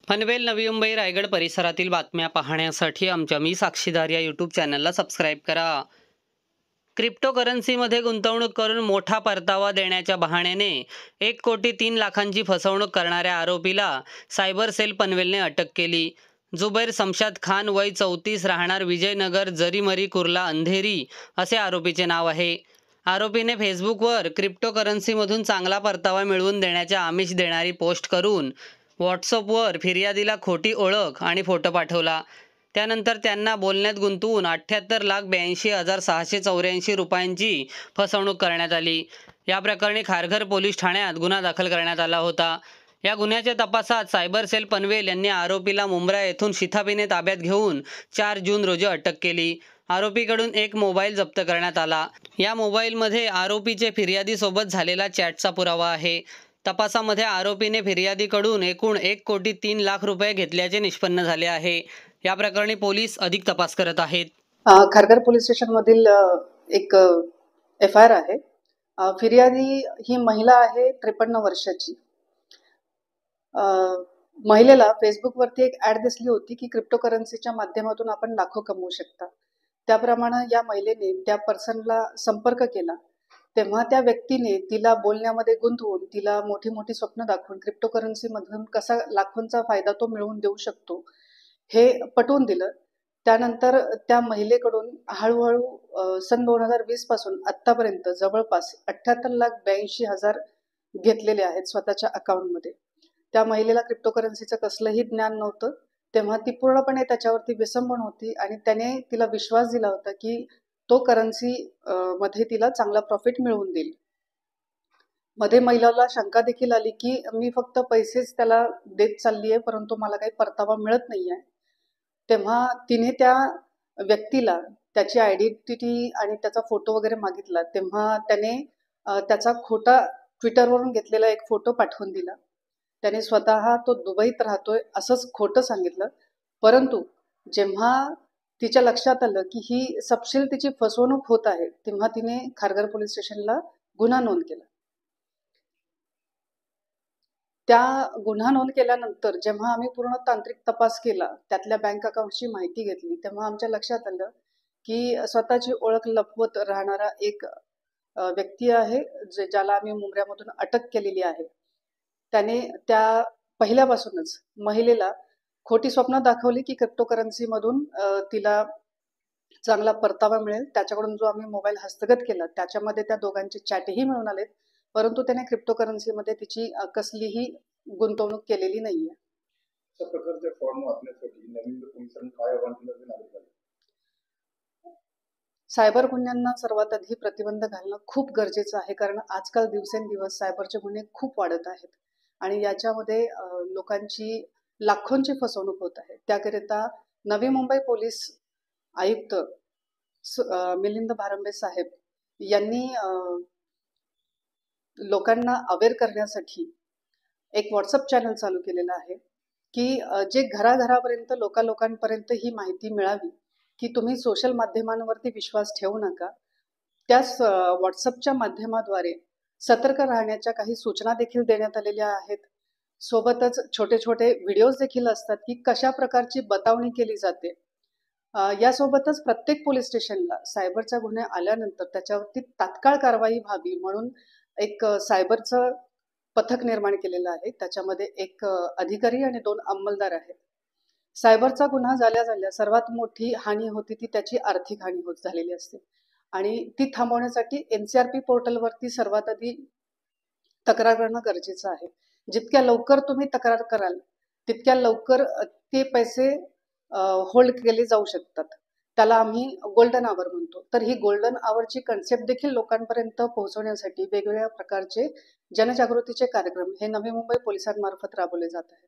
पनवेल, नवी मुंबई, रायगड परिसरातील बातम्या पाहण्यासाठी आमच्या मी साक्षीदार या यूट्यूब चॅनलला सबस्क्राईब करा. क्रिप्टोकरन्सीमध्ये गुंतवणूक करून मोठा परतावा देण्याच्या बहाण्याने 1,03,00,000ची फसवणूक करणाऱ्या आरोपीला सायबर सेल पनवेलने अटक केली. जुबैर शमशाद खान, वय 34, राहणार विजयनगर, जरीमरी, कुर्ला, अंधेरी असे आरोपीचे नाव आहे. आरोपीने फेसबुकवर क्रिप्टोकरन्सीमधून चांगला परतावा मिळवून देण्याचे आमिष देणारी पोस्ट करून व्हॉट्सअपवर फिर्यादीला खोटी ओळख आणि फोटो पाठवला. त्यानंतर त्यांना बोलण्यात गुंतवून 78,82,684 रुपयांची फसवणूक करण्यात आली. या प्रकरणी खारघर पोलीस ठाण्यात गुन्हा दाखल करण्यात आला होता. या गुन्ह्याच्या तपासात सायबर सेल पनवेल यांनी आरोपीला मुंब्रा येथून शिथापीने ताब्यात घेऊन 4 जून रोजी अटक केली. आरोपीकडून एक मोबाईल जप्त करण्यात आला. या मोबाईलमध्ये आरोपीचे फिर्यादीसोबत झालेला चॅटचा पुरावा आहे. तपासामध्ये आरोपीने फिर्यादीकडून एकूण 1,03,00,000 रुपये घेतल्याचे निष्पन्न झाले आहे. या प्रकरणी पोलीस अधिक तपास करत आहेत. खारघर पोलीस स्टेशनमधील एक FIR आहे. फिर्यादी ही महिला आहे, 53 वर्षाची. महिलेला फेसबुकवरती एक ॲड दिसली होती की क्रिप्टोकरन्सीच्या माध्यमातून आपण लाखो कमवू शकता. त्याप्रमाणे या महिलेने त्या पर्सनला संपर्क केला. तेव्हा त्या व्यक्तीने तिला बोलण्यामध्ये गुंतवून तिला मोठी मोठी स्वप्न दाखवून क्रिप्टोकरन्सीमधून कसा लाखोंचा फायदा तो मिळवून देऊ शकतो हे पटवून दिलं. त्यानंतर त्या महिलेकडून हळूहळू सन 2020 पासून आत्तापर्यंत जवळपास 78,82,000 घेतलेले आहेत स्वतःच्या अकाउंटमध्ये. त्या महिलेला क्रिप्टोकरन्सीचं कसलंही ज्ञान नव्हतं. तेव्हा ती पूर्णपणे त्याच्यावरती विसंबून होती आणि त्याने तिला विश्वास दिला होता की तो करन्सी मध्ये तिला चांगला प्रॉफिट मिळवून देईल. मध्ये महिलाला शंका देखील आली की मी फक्त पैसेच त्याला देत चालली आहे, परंतु मला काही परतावा मिळत नाही आहे. तेव्हा तिने त्या व्यक्तीला त्याची आयडेंटिटी आणि त्याचा फोटो वगैरे मागितला. तेव्हा त्याने त्याचा खोटा ट्विटरवरून घेतलेला एक फोटो पाठवून दिला. त्याने स्वतः तो दुबईत राहतोय असंच खोटं सांगितलं. परंतु जेव्हा तिच्या लक्षात आलं की ही सपशेल तिची फसवणूक होत आहे, तेव्हा तिने खारघर पोलीस स्टेशनला गुन्हा नोंद केला. त्या गुन्हा नोंद केल्यानंतर जेव्हा आम्ही पूर्ण तांत्रिक तपास केला, त्यातल्या बँक अकाउंटची माहिती घेतली, तेव्हा आमच्या लक्षात आलं की स्वतःची ओळख लपवत राहणारा एक व्यक्ती आहे ज्याला आम्ही मुंब्र्यामधून अटक केलेली आहे. त्याने त्या पहिल्यापासूनच महिलेला खोटी स्वप्न दाखवली की क्रिप्टोकरन्सीमधून तिला चांगला परतावा मिळेल. त्याच्याकडून जो आम्ही मोबाईल हस्तगत केला त्याच्यामध्ये त्या दोघांचे चॅटही मिळून आलेत, परंतु त्याने क्रिप्टोकरन्सीमध्ये तिची कसलीही गुंतवणूक केलेली नाहीये. अशा प्रकारचे फॉर्म वाचण्यासाठी नवीन पोलिसांनी काय आव्हान केलं? सायबर गुन्ह्यांना सर्वात आधी प्रतिबंध घालणं खूप गरजेचं आहे, कारण आजकाल दिवसेंदिवस सायबरचे गुन्हे खूप वाढत आहेत आणि याच्यामध्ये लोकांची लाखोंची फसवणूक होत आहे. त्याकरिता नवी मुंबई पोलीस आयुक्त मिलिंद भारंबे साहेब यांनी लोकांना अवेअर करण्यासाठी एक व्हॉट्सअप चॅनल चालू केलेला आहे की जे घराघरापर्यंत लोकांपर्यंत ही माहिती मिळावी की तुम्ही सोशल माध्यमांवरती विश्वास ठेवू नका. त्याच व्हॉट्सअपच्या माध्यमाद्वारे सतर्क राहण्याच्या काही सूचना देखील देण्यात आलेल्या आहेत. सोबतच छोटे छोटे व्हिडिओज देखील असतात की कशा प्रकारची बतावणी केली जाते. यासोबतच प्रत्येक पोलीस स्टेशनला सायबरचा गुन्हे आल्यानंतर त्याच्यावरती तात्काळ कारवाई व्हावी म्हणून एक सायबरचं पथक निर्माण केलेलं आहे. त्याच्यामध्ये एक अधिकारी आणि 2 अंमलदार आहेत. सायबरचा गुन्हा झाल्या सर्वात मोठी हानी होती ती त्याची आर्थिक हानी झालेली असते आणि ती थांबवण्यासाठी NCRP पोर्टलवरती सर्वात आधी तक्रार करणं गरजेचं आहे. जितक्या लवकर तुम्ही तक्रार कराल तितक्या लवकर ते पैसे होल्ड केले जाऊ शकतात. त्याला आम्ही गोल्डन आवर म्हणतो. तर ही गोल्डन आवरची कन्सेप्ट देखील लोकांपर्यंत पोहोचवण्यासाठी वेगवेगळ्या प्रकारचे जनजागृतीचे कार्यक्रम हे नवी मुंबई पोलिसांमार्फत राबवले जात आहेत.